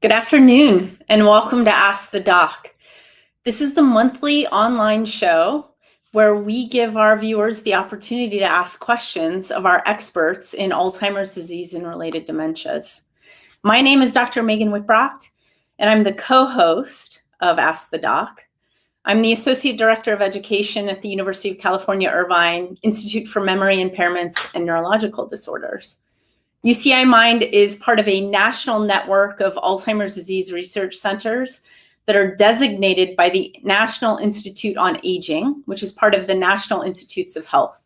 Good afternoon, and welcome to Ask the Doc. This is the monthly online show where we give our viewers the opportunity to ask questions of our experts in Alzheimer's disease and related dementias. My name is Dr. Megan Wickbrocht, and I'm the co-host of Ask the Doc. I'm the Associate Director of Education at the University of California, Irvine Institute for Memory Impairments and Neurological Disorders. UCI Mind is part of a national network of Alzheimer's disease research centers that are designated by the National Institute on Aging, which is part of the National Institutes of Health.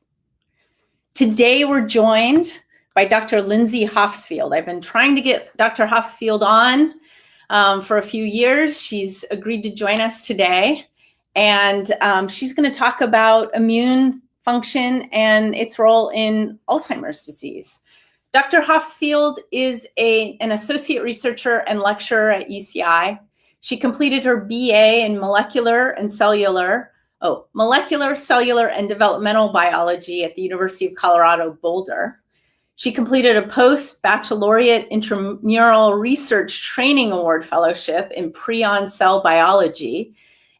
Today, we're joined by Dr. Lindsay Hofsfield. I've been trying to get Dr. Hofsfield on for a few years. She's agreed to join us today, and she's going to talk about immune function and its role in Alzheimer's disease. Dr. Hofsfield is an associate researcher and lecturer at UCI. She completed her BA in molecular, cellular, and developmental biology at the University of Colorado Boulder. She completed a post-baccalaureate intramural research training award fellowship in prion cell biology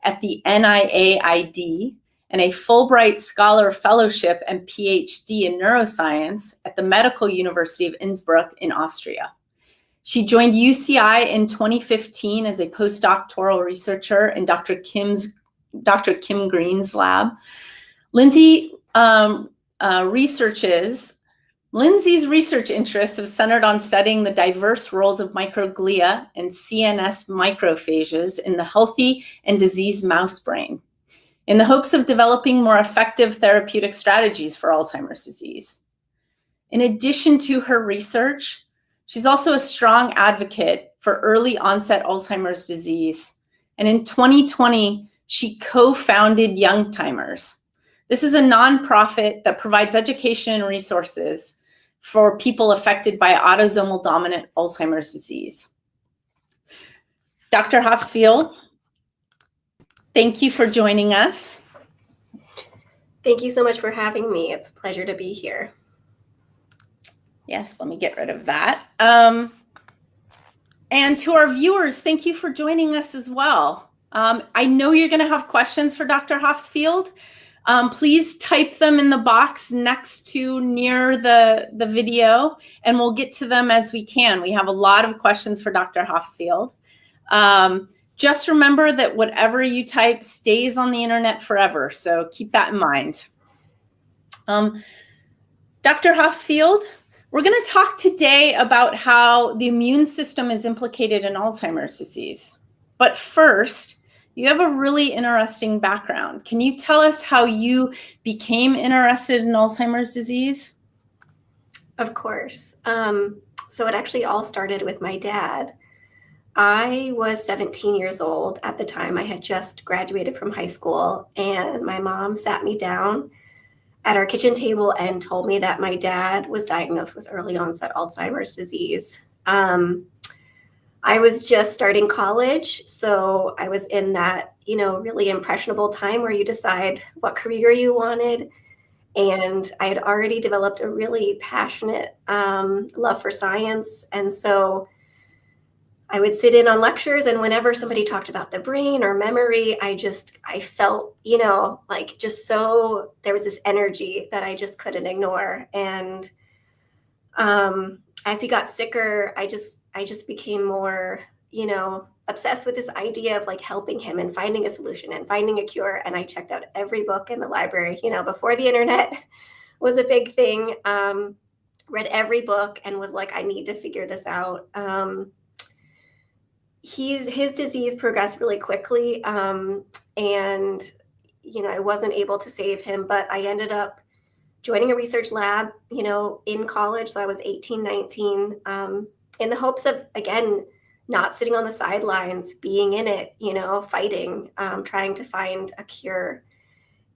at the NIAID, and a Fulbright Scholar Fellowship and PhD in neuroscience at the Medical University of Innsbruck in Austria. She joined UCI in 2015 as a postdoctoral researcher in Dr. Kim Green's lab. Lindsay's research interests have centered on studying the diverse roles of microglia and CNS macrophages in the healthy and diseased mouse brain, in the hopes of developing more effective therapeutic strategies for Alzheimer's disease. In addition to her research, she's also a strong advocate for early onset Alzheimer's disease. And in 2020, she co-founded Youngtimers. This is a nonprofit that provides education and resources for people affected by autosomal dominant Alzheimer's disease. Dr. Hofsfield, thank you for joining us. Thank you so much for having me. It's a pleasure to be here. Yes, let me get rid of that. And to our viewers, thank you for joining us as well. I know you're going to have questions for Dr. Hofsfield. Please type them in the box near the video, and we'll get to them as we can. We have a lot of questions for Dr. Hofsfield. Just remember that whatever you type stays on the internet forever, so keep that in mind. Dr. Hofsfield, we're going to talk today about how the immune system is implicated in Alzheimer's disease. But first, you have a really interesting background. Can you tell us how you became interested in Alzheimer's disease? Of course. So it actually all started with my dad. I was 17 years old at the time. I had just graduated from high school, and my mom sat me down at our kitchen table and told me that my dad was diagnosed with early onset Alzheimer's disease. I was just starting college, so I was in that, really impressionable time where you decide what career you wanted. And I had already developed a really passionate love for science. And so I would sit in on lectures, and whenever somebody talked about the brain or memory, I felt, there was this energy that I just couldn't ignore. And as he got sicker, I just became more, obsessed with this idea of helping him and finding a solution and finding a cure. And I checked out every book in the library, before the internet was a big thing, read every book and was like, I need to figure this out. His disease progressed really quickly, and I wasn't able to save him, but I ended up joining a research lab, in college. So I was 18, 19, in the hopes of, again, not sitting on the sidelines, being in it, fighting, trying to find a cure.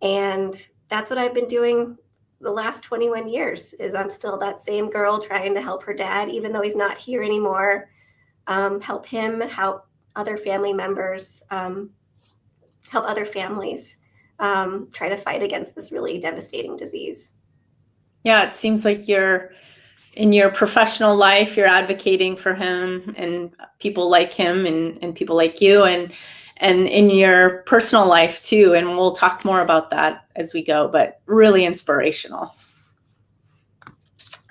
And that's what I've been doing the last 21 years. Is I'm still that same girl trying to help her dad, even though he's not here anymore. Help him, help other family members, help other families try to fight against this really devastating disease. Yeah, it seems like you're in your professional life, you're advocating for him and people like him and people like you, and in your personal life too. And we'll talk more about that as we go, but really inspirational.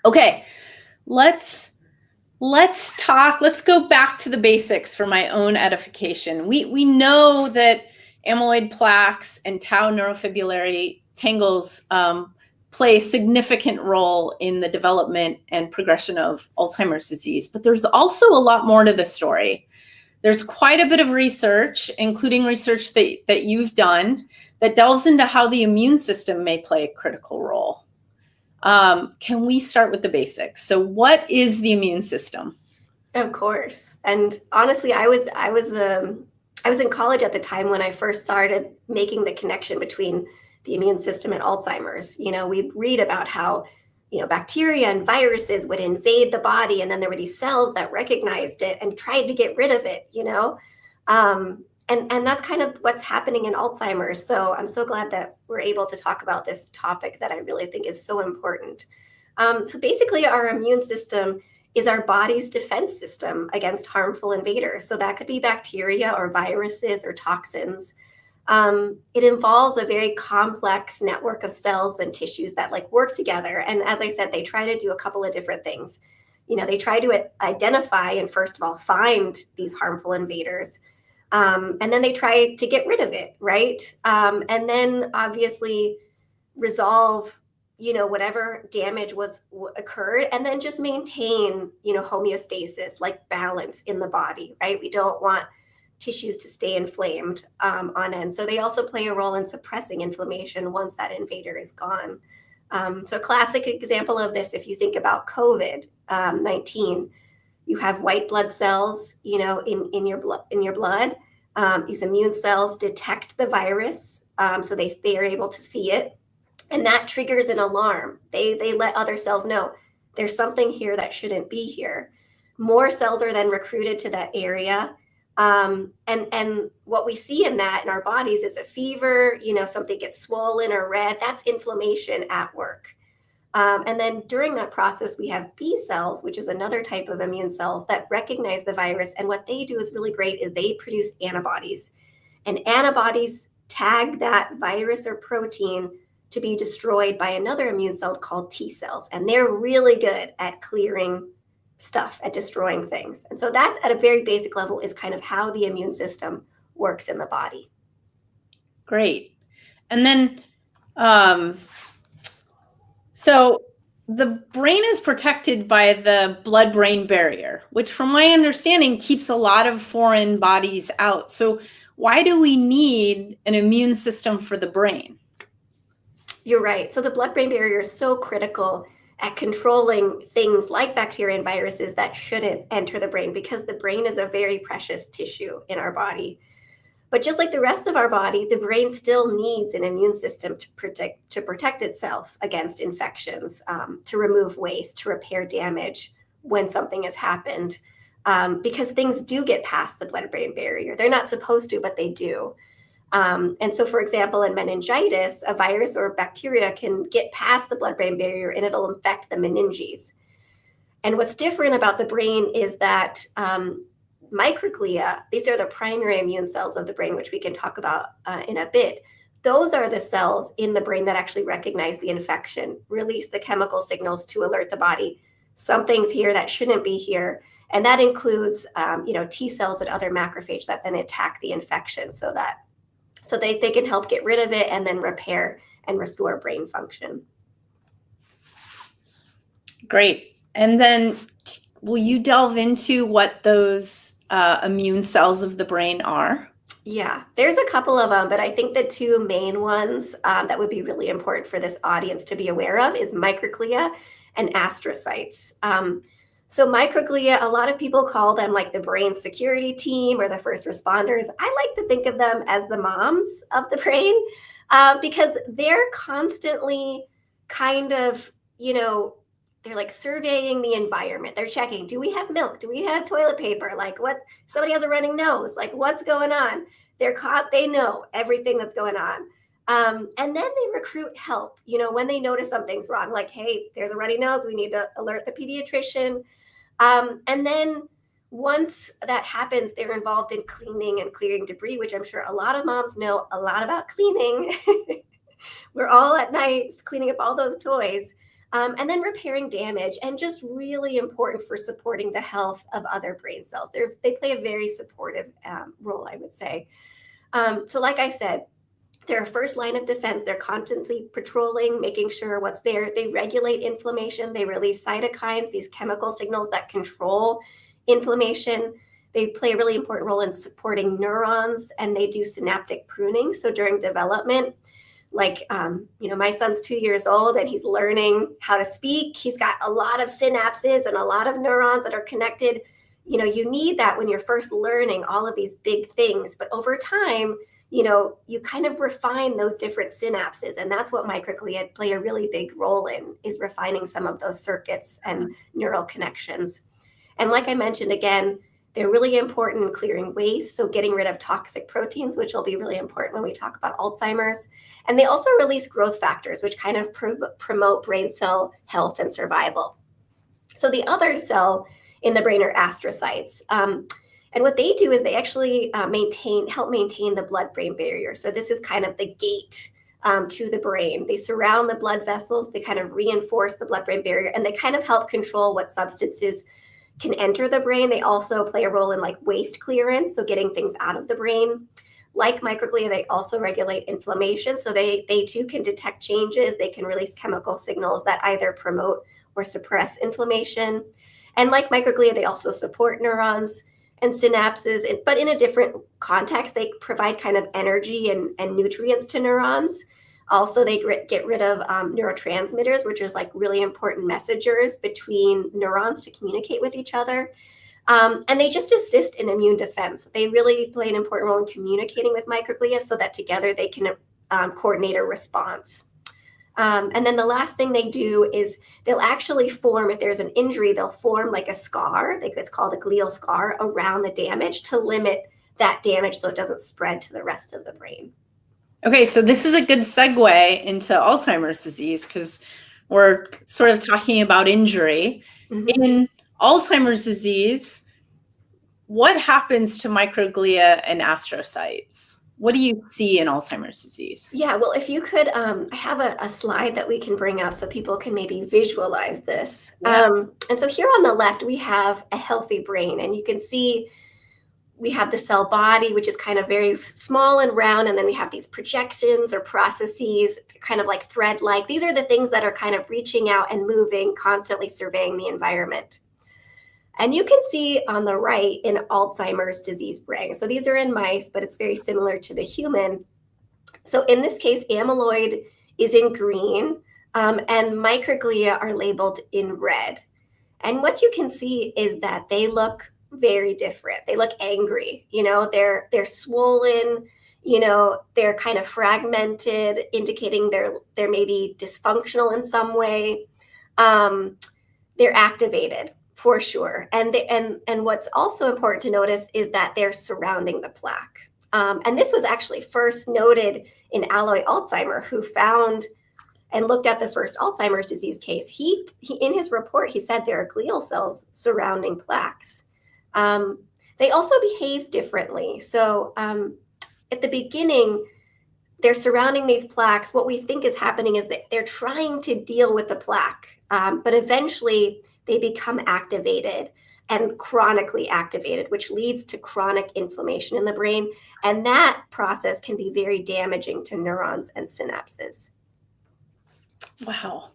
Okay, let's go back to the basics for my own edification. We know that amyloid plaques and tau neurofibrillary tangles play a significant role in the development and progression of Alzheimer's disease, but there's also a lot more to the story. There's quite a bit of research, including research that you've done, that delves into how the immune system may play a critical role. Can we start with the basics? So what is the immune system? Of course. And honestly, I was in college at the time when I first started making the connection between the immune system and Alzheimer's. We'd read about how, bacteria and viruses would invade the body, and then there were these cells that recognized it and tried to get rid of it, and that's kind of what's happening in Alzheimer's. So I'm so glad that we're able to talk about this topic that I really think is so important. So basically, our immune system is our body's defense system against harmful invaders. So that could be bacteria or viruses or toxins. It involves a very complex network of cells and tissues that work together. And as I said, they try to do a couple of different things. They try to identify and first of all, find these harmful invaders. And then they try to get rid of it, right? And then obviously resolve whatever damage occurred, and then just maintain, homeostasis, like balance in the body, right? We don't want tissues to stay inflamed on end. So they also play a role in suppressing inflammation once that invader is gone. So a classic example of this, if you think about COVID-19, you have white blood cells, in your blood. These immune cells detect the virus, so they are able to see it. And that triggers an alarm. They let other cells know there's something here that shouldn't be here. More cells are then recruited to that area. And what we see in our bodies is a fever, something gets swollen or red. That's inflammation at work. And then during that process, we have B cells, which is another type of immune cells that recognize the virus. And what they do is really great is they produce antibodies. And antibodies tag that virus or protein to be destroyed by another immune cell called T cells. And they're really good at clearing stuff, at destroying things. And so that, at a very basic level, is kind of how the immune system works in the body. Great. And then, so the brain is protected by the blood-brain barrier, which from my understanding keeps a lot of foreign bodies out. So why do we need an immune system for the brain? You're right. So the blood-brain barrier is so critical at controlling things like bacteria and viruses that shouldn't enter the brain, because the brain is a very precious tissue in our body. But just like the rest of our body, the brain still needs an immune system to protect itself against infections, to remove waste, to repair damage when something has happened, because things do get past the blood-brain barrier. They're not supposed to, but they do. And so, for example, in meningitis, a virus or bacteria can get past the blood-brain barrier and it'll infect the meninges. And what's different about the brain is that microglia, these are the primary immune cells of the brain, which we can talk about in a bit. Those are the cells in the brain that actually recognize the infection, release the chemical signals to alert the body. Something's here that shouldn't be here. And that includes, T cells and other macrophages that then attack the infection so they can help get rid of it and then repair and restore brain function. Great. And then will you delve into what those immune cells of the brain are? Yeah, there's a couple of them, but I think the two main ones that would be really important for this audience to be aware of is microglia and astrocytes. So microglia, a lot of people call them like the brain security team or the first responders. I like to think of them as the moms of the brain, because they're constantly kind of, they're like surveying the environment. They're checking, do we have milk? Do we have toilet paper? Like what, somebody has a running nose, like what's going on? They know everything that's going on. And then they recruit help, when they notice something's wrong, like, hey, there's a runny nose, we need to alert the pediatrician. And then once that happens, they're involved in cleaning and clearing debris, which I'm sure a lot of moms know a lot about cleaning. We're all at night cleaning up all those toys. And then repairing damage, and just really important for supporting the health of other brain cells. They play a very supportive role, I would say. So like I said, they're a first line of defense. They're constantly patrolling, making sure what's there. They regulate inflammation. They release cytokines, these chemical signals that control inflammation. They play a really important role in supporting neurons, and they do synaptic pruning. So during development, like, my son's 2 years old and he's learning how to speak. He's got a lot of synapses and a lot of neurons that are connected. You need that when you're first learning all of these big things. But over time, you kind of refine those different synapses. And that's what microglia play a really big role in, is refining some of those circuits and neural connections. And like I mentioned, again, they're really important in clearing waste, so getting rid of toxic proteins, which will be really important when we talk about Alzheimer's. And they also release growth factors, which kind of promote brain cell health and survival. So the other cell in the brain are astrocytes. And what they do is they actually help maintain the blood-brain barrier. So this is kind of the gate to the brain. They surround the blood vessels, they kind of reinforce the blood-brain barrier, and they kind of help control what substances can enter the brain. They also play a role in like waste clearance, so getting things out of the brain. Like microglia, they also regulate inflammation. So they too can detect changes. They can release chemical signals that either promote or suppress inflammation. And like microglia, they also support neurons and synapses, but in a different context. They provide kind of energy and nutrients to neurons. Also, they get rid of neurotransmitters, which is like really important messengers between neurons to communicate with each other. And they just assist in immune defense. They really play an important role in communicating with microglia so that together they can coordinate a response. And then the last thing they do is they'll actually form, if there's an injury, they'll form like a scar. It's called a glial scar around the damage to limit that damage so it doesn't spread to the rest of the brain. Okay, so this is a good segue into Alzheimer's disease, because we're sort of talking about injury. Mm-hmm. In Alzheimer's disease, what happens to microglia and astrocytes? What do you see in Alzheimer's disease? Yeah, well, if you could, I have a slide that we can bring up so people can maybe visualize this. Yeah. And so here on the left, we have a healthy brain, and you can see we have the cell body, which is kind of very small and round. And then we have these projections or processes, kind of like thread-like. These are the things that are kind of reaching out and moving, constantly surveying the environment. And you can see on the right in Alzheimer's disease brain. So these are in mice, but it's very similar to the human. So in this case, amyloid is in green, and microglia are labeled in red. And what you can see is that they look very different. They look angry, they're swollen, they're kind of fragmented, indicating they're maybe dysfunctional in some way. They're activated for sure. And what's also important to notice is that they're surrounding the plaque. And this was actually first noted in Alois Alzheimer, who found and looked at the first Alzheimer's disease case. He in his report, he said there are glial cells surrounding plaques. They also behave differently. So at the beginning, they're surrounding these plaques. What we think is happening is that they're trying to deal with the plaque, but eventually they become activated and chronically activated, which leads to chronic inflammation in the brain. And that process can be very damaging to neurons and synapses. Wow.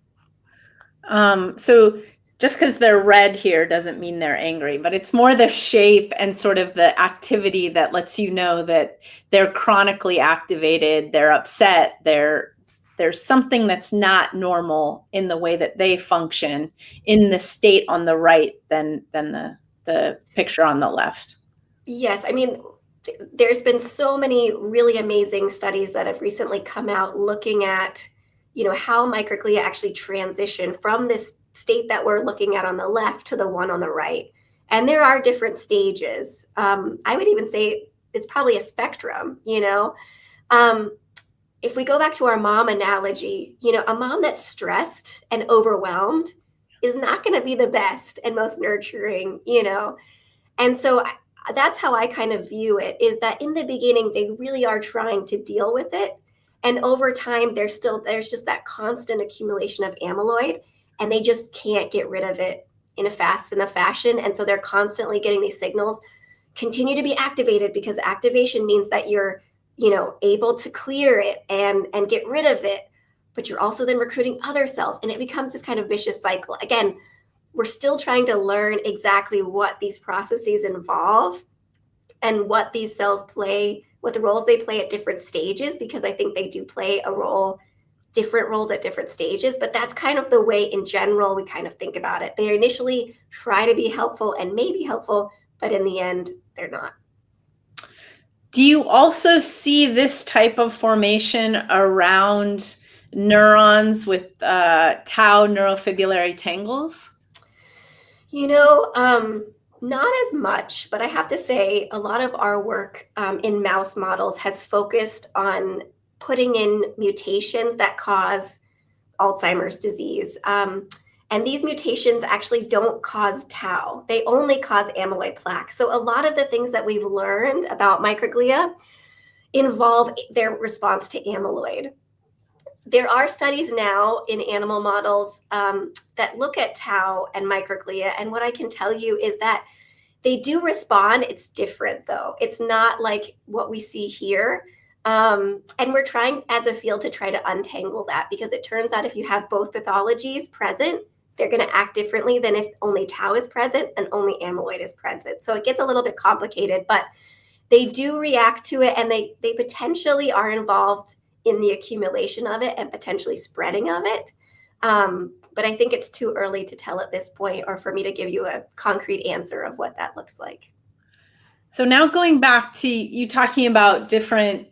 So just because they're red here doesn't mean they're angry, but it's more the shape and sort of the activity that lets you know that they're chronically activated, they're upset, there's something that's not normal in the way that they function in the state on the right than the picture on the left. Yes, I mean, there's been so many really amazing studies that have recently come out looking at, how microglia actually transition from this state that we're looking at on the left to the one on the right. And there are different stages. I would even say it's probably a spectrum, if we go back to our mom analogy, a mom that's stressed and overwhelmed is not going to be the best and most nurturing. And so that's how I kind of view it, is that in the beginning, they really are trying to deal with it. And over time, there's just that constant accumulation of amyloid, and they just can't get rid of it in a fast enough fashion. And so they're constantly getting these signals continue to be activated, because activation means that you're able to clear it and get rid of it, but you're also then recruiting other cells, and it becomes this kind of vicious cycle. Again, we're still trying to learn exactly what these processes involve and what these cells play, what the roles they play at different stages, because I think they do play different roles at different stages. But that's kind of the way in general we kind of think about it. They initially try to be helpful and may be helpful, but in the end, they're not. Do you also see this type of formation around neurons with tau neurofibrillary tangles? Not as much, but I have to say a lot of our work in mouse models has focused on putting in mutations that cause Alzheimer's disease. And these mutations actually don't cause tau. They only cause amyloid plaque. So a lot of the things that we've learned about microglia involve their response to amyloid. There are studies now in animal models that look at tau and microglia. And what I can tell you is that they do respond. It's different, though. It's not like what we see here. And we're trying as a field to try to untangle that, because it turns out if you have both pathologies present, they're going to act differently than if only tau is present and only amyloid is present. So it gets a little bit complicated, but they do react to it, and they potentially are involved in the accumulation of it and potentially spreading of it. But I think it's too early to tell at this point, or for me to give you a concrete answer of what that looks like. So now going back to you talking about different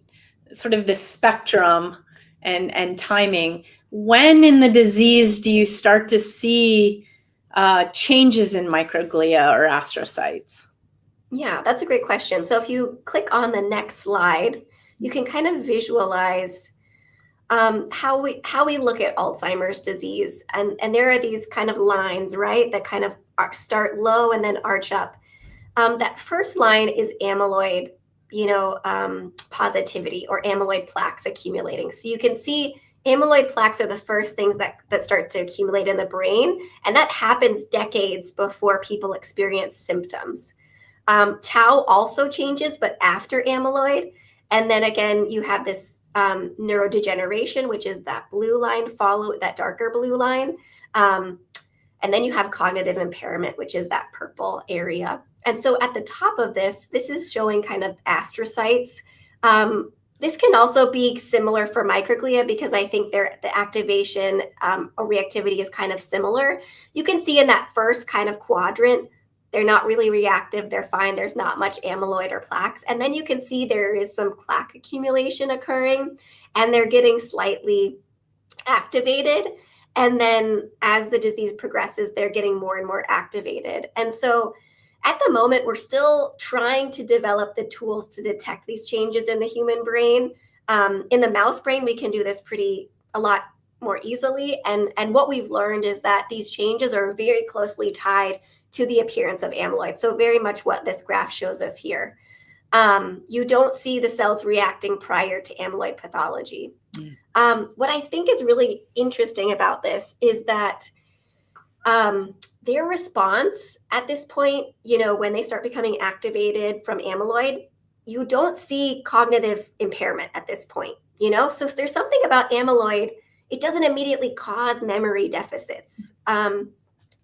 sort of the spectrum and timing, when in the disease do you start to see changes in microglia or astrocytes? Yeah, that's a great question. So if you click on the next slide, you can kind of visualize how we look at Alzheimer's disease. And there are these kind of lines, right, that kind of start low and then arch up. That first line is amyloid, positivity, or amyloid plaques accumulating. So you can see amyloid plaques are the first things that start to accumulate in the brain. And that happens decades before people experience symptoms. Tau also changes, but after amyloid. And then again, you have this neurodegeneration, which is that blue line, that darker blue line. And then you have cognitive impairment, which is that purple area. And so at the top of this is showing kind of astrocytes. This can also be similar for microglia, because I think the activation or reactivity is kind of similar. You can see in that first kind of quadrant, they're not really reactive. They're fine. There's not much amyloid or plaques. And then you can see there is some plaque accumulation occurring, and they're getting slightly activated. And then as the disease progresses, they're getting more and more activated. And so at the moment, we're still trying to develop the tools to detect these changes in the human brain. In the mouse brain, we can do this a lot more easily. And what we've learned is that these changes are very closely tied to the appearance of amyloid. So very much what this graph shows us here. You don't see the cells reacting prior to amyloid pathology. What I think is really interesting about this is that their response at this point, when they start becoming activated from amyloid, you don't see cognitive impairment at this point, So there's something about amyloid. It doesn't immediately cause memory deficits.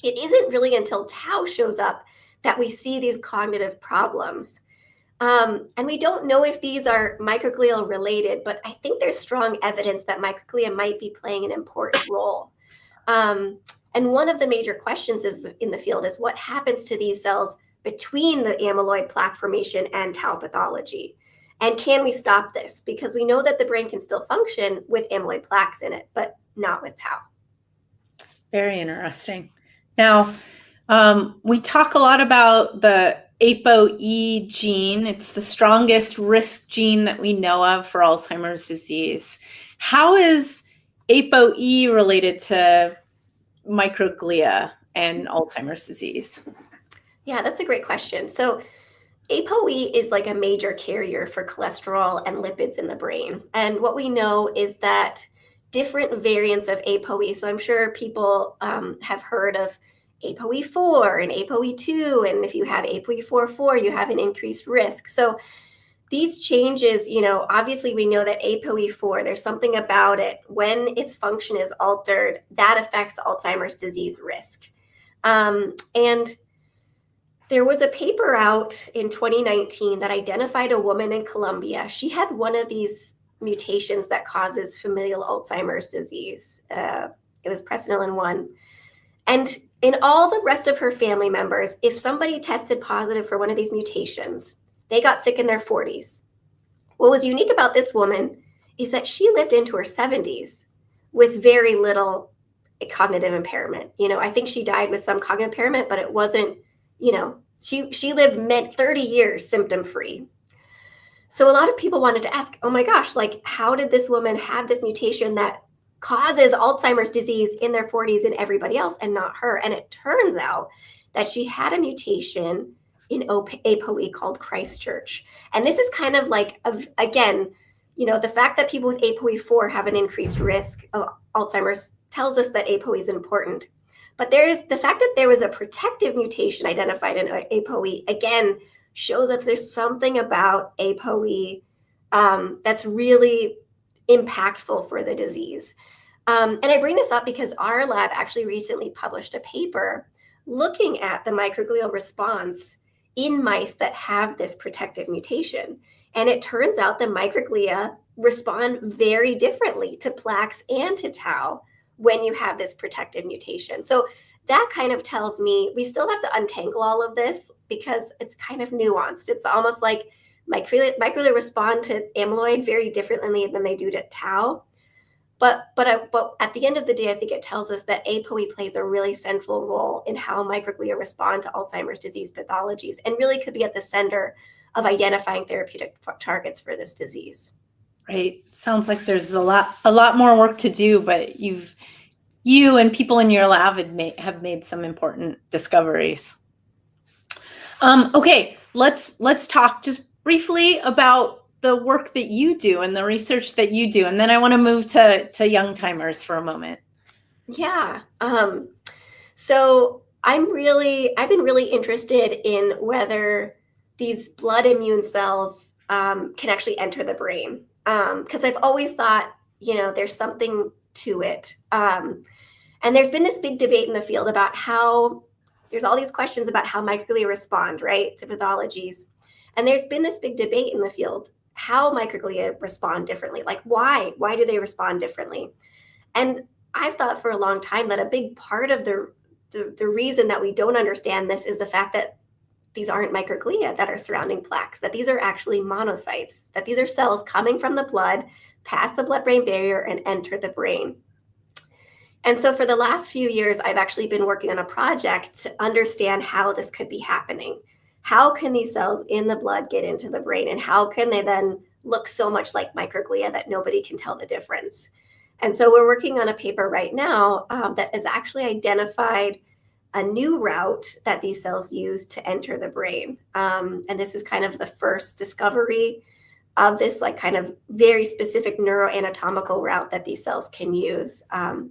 It isn't really until tau shows up that we see these cognitive problems. And we don't know if these are microglial related, but I think there's strong evidence that microglia might be playing an important role. And one of the major questions in the field is what happens to these cells between the amyloid plaque formation and tau pathology? And can we stop this? Because we know that the brain can still function with amyloid plaques in it, but not with tau. Very interesting. Now, we talk a lot about the ApoE gene. It's the strongest risk gene that we know of for Alzheimer's disease. How is ApoE related to microglia and Alzheimer's disease? Yeah, that's a great question. So ApoE is like a major carrier for cholesterol and lipids in the brain. And what we know is that different variants of ApoE, so I'm sure people have heard of ApoE4 and ApoE2, and if you have ApoE44, you have an increased risk. So these changes, obviously we know that ApoE4, there's something about it. When its function is altered, that affects Alzheimer's disease risk. And there was a paper out in 2019 that identified a woman in Colombia. She had one of these mutations that causes familial Alzheimer's disease. It was presenilin 1. And in all the rest of her family members, if somebody tested positive for one of these mutations, they got sick in their 40s. What was unique about this woman is that she lived into her 70s with very little cognitive impairment. I think she died with some cognitive impairment, but it wasn't, she lived 30 years symptom-free. So a lot of people wanted to ask, oh my gosh, like how did this woman have this mutation that causes Alzheimer's disease in their 40s and everybody else and not her? And it turns out that she had a mutation in ApoE called Christchurch. And this is kind of like, again, the fact that people with ApoE4 have an increased risk of Alzheimer's tells us that ApoE is important. But there's the fact that there was a protective mutation identified in ApoE, again, shows that there's something about ApoE that's really impactful for the disease. And I bring this up because our lab actually recently published a paper looking at the microglial response in mice that have this protective mutation. And it turns out the microglia respond very differently to plaques and to tau when you have this protective mutation. So that kind of tells me we still have to untangle all of this because it's kind of nuanced. It's almost like microglia respond to amyloid very differently than they do to tau. But at the end of the day, I think it tells us that ApoE plays a really central role in how microglia respond to Alzheimer's disease pathologies and really could be at the center of identifying therapeutic targets for this disease. Right. Sounds like there's a lot more work to do, but you and people in your lab have made some important discoveries. Okay, let's talk just briefly about the work that you do and the research that you do, and then I want to move to young timers for a moment. Yeah. So I've been really interested in whether these blood immune cells can actually enter the brain. Because I've always thought, there's something to it. And there's been this big debate in the field about how there's all these questions about how microglia respond, right, to pathologies. And there's been this big debate in the field how microglia respond differently. Like why do they respond differently? And I've thought for a long time that a big part of the reason that we don't understand this is the fact that these aren't microglia that are surrounding plaques, that these are actually monocytes, that these are cells coming from the blood, past the blood-brain barrier and enter the brain. And so for the last few years, I've actually been working on a project to understand how this could be happening. How can these cells in the blood get into the brain, and how can they then look so much like microglia that nobody can tell the difference? And so we're working on a paper right now that has actually identified a new route that these cells use to enter the brain. And this is kind of the first discovery of this like kind of very specific neuroanatomical route that these cells can use.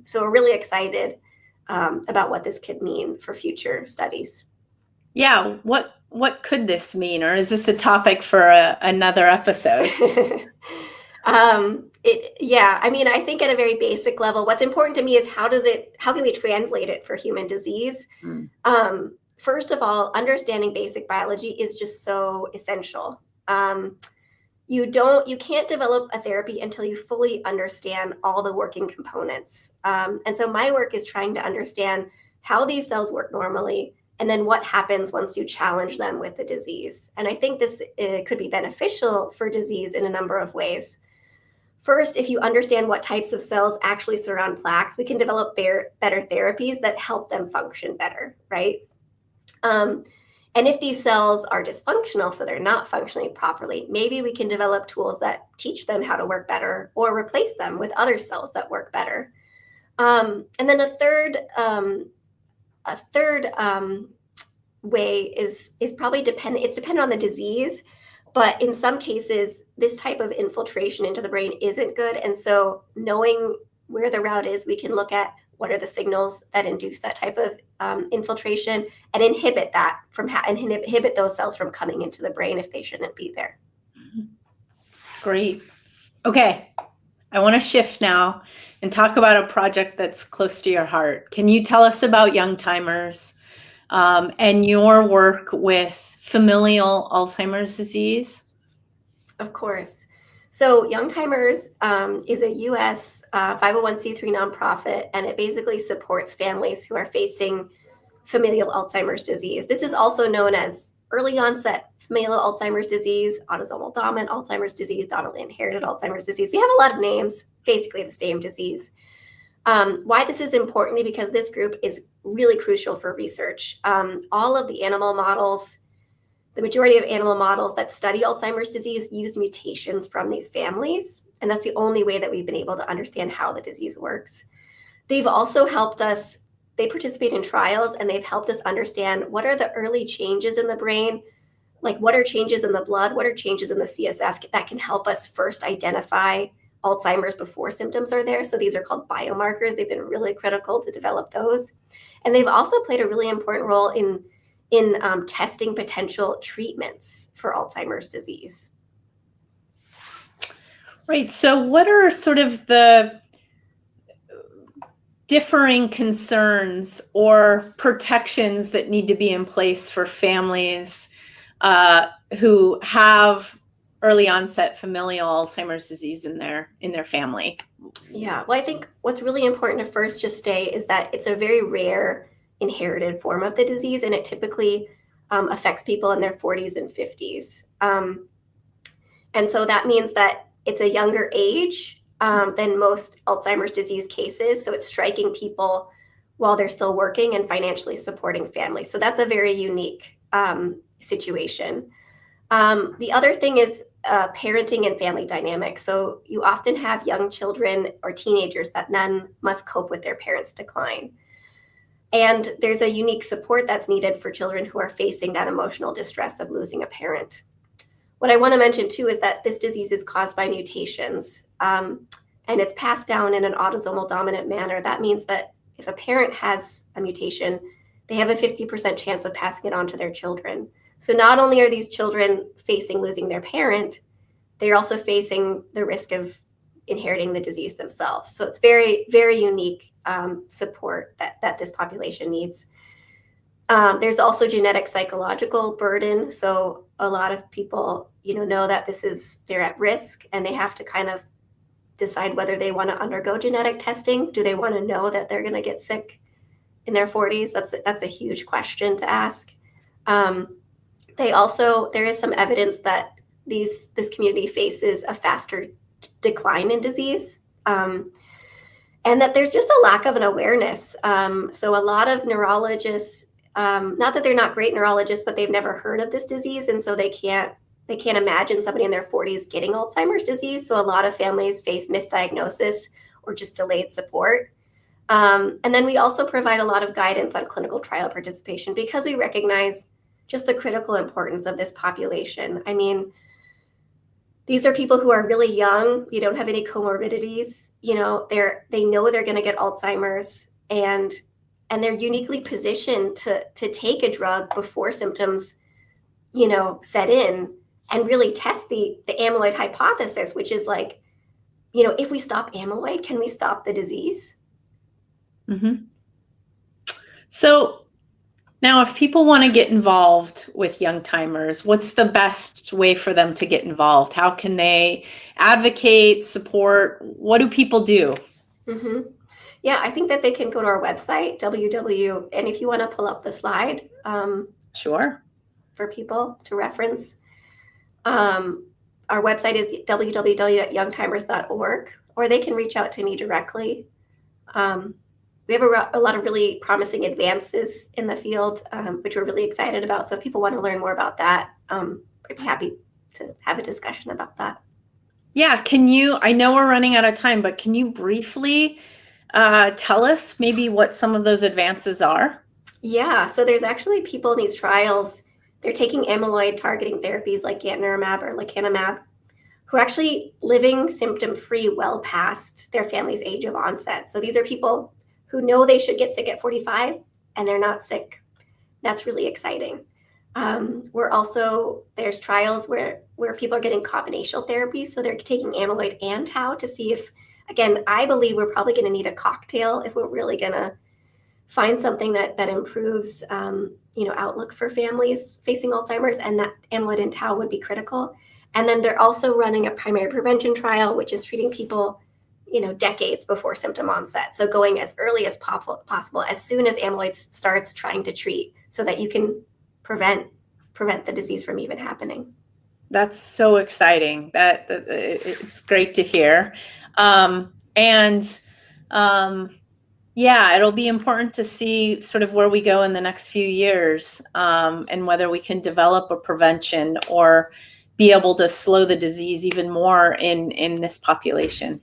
So we're really excited about what this could mean for future studies. Yeah, what could this mean, or is this a topic for another episode? I mean, I think at a very basic level, what's important to me is how can we translate it for human disease? First of all, understanding basic biology is just so essential. You can't develop a therapy until you fully understand all the working components. And so my work is trying to understand how these cells work normally, and then what happens once you challenge them with the disease. And I think this could be beneficial for disease in a number of ways. First, if you understand what types of cells actually surround plaques, we can develop better therapies that help them function better, right? And if these cells are dysfunctional, so they're not functioning properly, maybe we can develop tools that teach them how to work better or replace them with other cells that work better. And then a third way is probably dependent. It's dependent on the disease, but in some cases, this type of infiltration into the brain isn't good. And so, knowing where the route is, we can look at what are the signals that induce that type of infiltration and inhibit that inhibit those cells from coming into the brain if they shouldn't be there. Great. Okay, I want to shift now and talk about a project that's close to your heart. Can you tell us about Young Timers and your work with familial Alzheimer's disease? Of course. So Young Timers is a U.S. 501c3 nonprofit, and it basically supports families who are facing familial Alzheimer's disease. This is also known as early onset familial Alzheimer's disease, autosomal dominant Alzheimer's disease, dominantly inherited Alzheimer's disease. We have a lot of names, basically the same disease. Why this is important, because this group is really crucial for research. All of the animal models, the majority of animal models that study Alzheimer's disease use mutations from these families, and that's the only way that we've been able to understand how the disease works. They've also helped us, they participate in trials, and they've helped us understand what are the early changes in the brain, like what are changes in the blood, what are changes in the CSF that can help us first identify Alzheimer's before symptoms are there. So these are called biomarkers. They've been really critical to develop those. And they've also played a really important role in testing potential treatments for Alzheimer's disease. Right. So what are sort of the differing concerns or protections that need to be in place for families who have early onset familial Alzheimer's disease in their family? Yeah, well, I think what's really important to first just say is that it's a very rare inherited form of the disease, and it typically affects people in their 40s and 50s. And so that means that it's a younger age than most Alzheimer's disease cases. So it's striking people while they're still working and financially supporting families. So that's a very unique situation. The other thing is parenting and family dynamics. So you often have young children or teenagers that then must cope with their parents' decline. And there's a unique support that's needed for children who are facing that emotional distress of losing a parent. What I want to mention too is that this disease is caused by mutations, and it's passed down in an autosomal dominant manner. That means that if a parent has a mutation, they have a 50% chance of passing it on to their children. So not only are these children facing losing their parent, they're also facing the risk of inheriting the disease themselves. So it's very, very unique support that this population needs. There's also genetic psychological burden. So a lot of people, know that they're at risk, and they have to kind of decide whether they want to undergo genetic testing. Do they want to know that they're going to get sick in their 40s? That's a huge question to ask. There is some evidence that this community faces a faster decline in disease, and that there's just a lack of an awareness. So a lot of neurologists, not that they're not great neurologists, but they've never heard of this disease, and so they can't imagine somebody in their 40s getting Alzheimer's disease. So a lot of families face misdiagnosis or just delayed support. And then we also provide a lot of guidance on clinical trial participation, because we recognize just the critical importance of this population. I mean, these are people who are really young. You don't have any comorbidities. They know they're going to get Alzheimer's, and they're uniquely positioned to take a drug before symptoms, set in, and really test the amyloid hypothesis, which is like, if we stop amyloid, can we stop the disease? Mm-hmm. So now, if people want to get involved with Young Timers, what's the best way for them to get involved? How can they advocate, support? What do people do? Mm-hmm. Yeah, I think that they can go to our website, and if you want to pull up the slide, Sure. for people to reference, our website is www.youngtimers.org, or they can reach out to me directly. we have a lot of really promising advances in the field, which we're really excited about. So if people want to learn more about that, I'd be happy to have a discussion about that. Yeah, I know we're running out of time, but can you briefly tell us maybe what some of those advances are? Yeah, so there's actually people in these trials, they're taking amyloid targeting therapies like gantenerumab or lecanemab, who are actually living symptom-free well past their family's age of onset. So these are people who know they should get sick at 45 and they're not sick. That's really exciting. There's trials where people are getting combinational therapies. So they're taking amyloid and tau to see if, again, I believe we're probably going to need a cocktail if we're really going to find something that improves, outlook for families facing Alzheimer's, and that amyloid and tau would be critical. And then they're also running a primary prevention trial, which is treating people, decades before symptom onset. So going as early as possible, as soon as amyloid starts trying to treat, so that you can prevent the disease from even happening. That's so exciting. It's great to hear. Yeah, it'll be important to see sort of where we go in the next few years, and whether we can develop a prevention or be able to slow the disease even more in this population.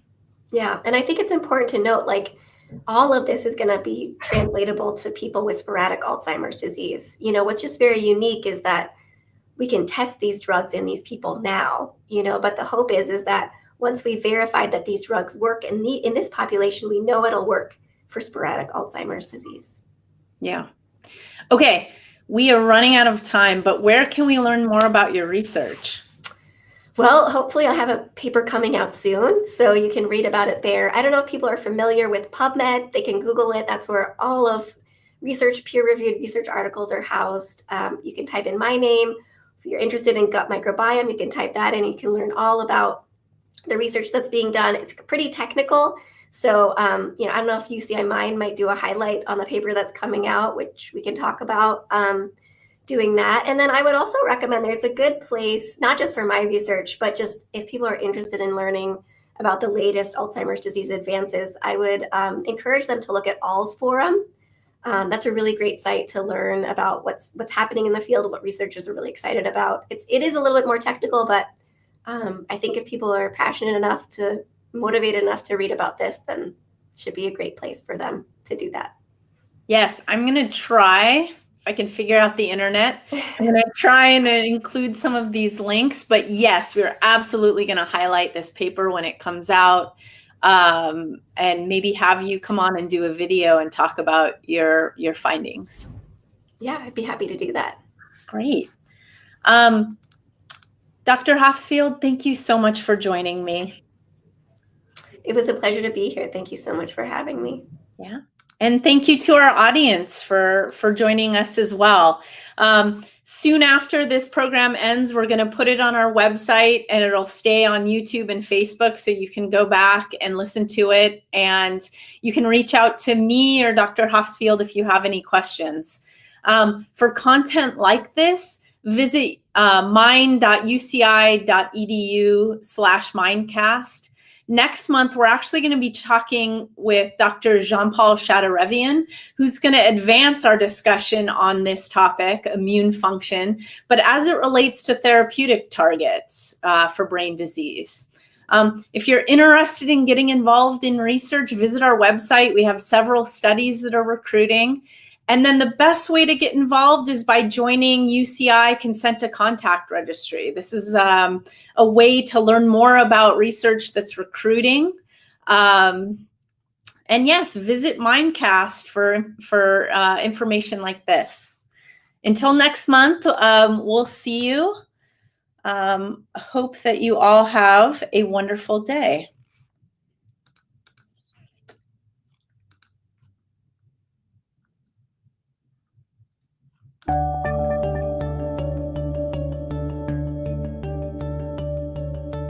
Yeah, and I think it's important to note, like, all of this is going to be translatable to people with sporadic Alzheimer's disease. What's just very unique is that we can test these drugs in these people now, but the hope is that once we verified that these drugs work in this population, we know it'll work for sporadic Alzheimer's disease. Yeah. Okay, we are running out of time, but where can we learn more about your research? Well, hopefully I'll have a paper coming out soon, so you can read about it there. I don't know if people are familiar with PubMed. They can Google it. That's where all of peer-reviewed research articles are housed. You can type in my name. If you're interested in gut microbiome, you can type that in. You can learn all about the research that's being done. It's pretty technical. So, I don't know if UCI Mind might do a highlight on the paper that's coming out, which we can talk about. Doing that. And then I would also recommend, there's a good place, not just for my research, but just if people are interested in learning about the latest Alzheimer's disease advances, I would encourage them to look at Alz Forum. That's a really great site to learn about what's happening in the field, what researchers are really excited about. It is a little bit more technical, but I think if people are passionate enough, motivated enough to read about this, then it should be a great place for them to do that. Yes, I'm going to try. If I can figure out the internet, I'm going to try and include some of these links. But yes, we're absolutely going to highlight this paper when it comes out, and maybe have you come on and do a video and talk about your findings. Yeah, I'd be happy to do that. Great. Dr. Hofsfield, thank you so much for joining me. It was a pleasure to be here. Thank you so much for having me. Yeah. And thank you to our audience for joining us as well. Soon after this program ends, we're going to put it on our website, and it'll stay on YouTube and Facebook, so you can go back and listen to it. And you can reach out to me or Dr. Hofsfield if you have any questions. For content like this, visit mind.uci.edu/mindcast. Next month, we're actually going to be talking with Dr. Jean-Paul Chatarevian, who's going to advance our discussion on this topic, immune function, but as it relates to therapeutic targets for brain disease. If you're interested in getting involved in research, visit our website. We have several studies that are recruiting. And then the best way to get involved is by joining UCI Consent to Contact Registry. This is a way to learn more about research that's recruiting. And yes, visit Mindcast for information like this. Until next month, we'll see you. Hope that you all have a wonderful day.